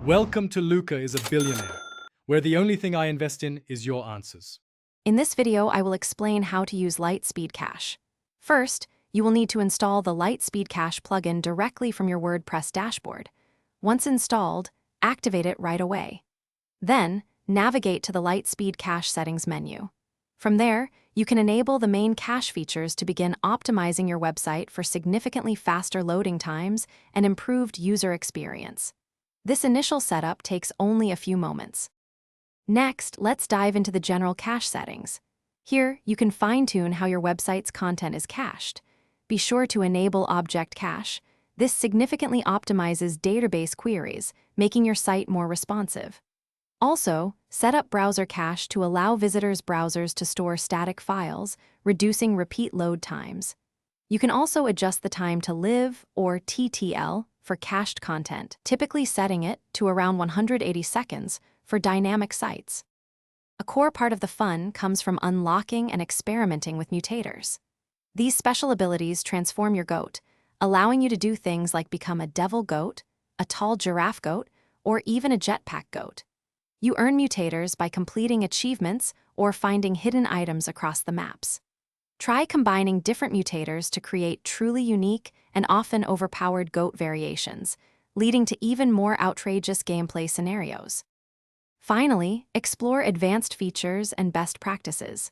Welcome to Luca is a Billionaire, where the only thing I invest in is your answers. In this video, I will explain how to use LiteSpeed Cache. First, you will need to install the LiteSpeed Cache plugin directly from your WordPress dashboard. Once installed, activate it right away. Then, navigate to the LiteSpeed Cache settings menu. From there, you can enable the main cache features to begin optimizing your website for significantly faster loading times and improved user experience. This initial setup takes only a few moments. Next, let's dive into the general cache settings. Here, you can fine-tune how your website's content is cached. Be sure to enable Object Cache. This significantly optimizes database queries, making your site more responsive. Also, set up Browser Cache to allow visitors' browsers to store static files, reducing repeat load times. You can also adjust the time to live, or TTL, for cached content, typically setting it to around 180 seconds for dynamic sites. A core part of the fun comes from unlocking and experimenting with mutators. These special abilities transform your goat, allowing you to do things like become a devil goat, a tall giraffe goat, or even a jetpack goat. You earn mutators by completing achievements or finding hidden items across the maps. Try combining different mutators to create truly unique and often overpowered goat variations, leading to even more outrageous gameplay scenarios. Finally, explore advanced features and best practices.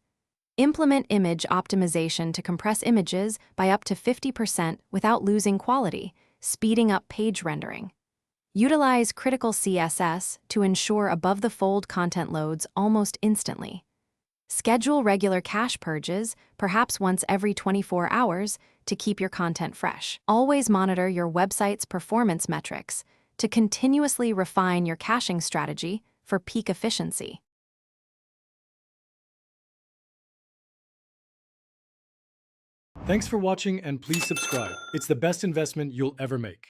Implement image optimization to compress images by up to 50% without losing quality, speeding up page rendering. Utilize critical CSS to ensure above-the-fold content loads almost instantly. Schedule regular cache purges, perhaps once every 24 hours, to keep your content fresh. Always monitor your website's performance metrics to continuously refine your caching strategy for peak efficiency. Thanks for watching and please subscribe. It's the best investment you'll ever make.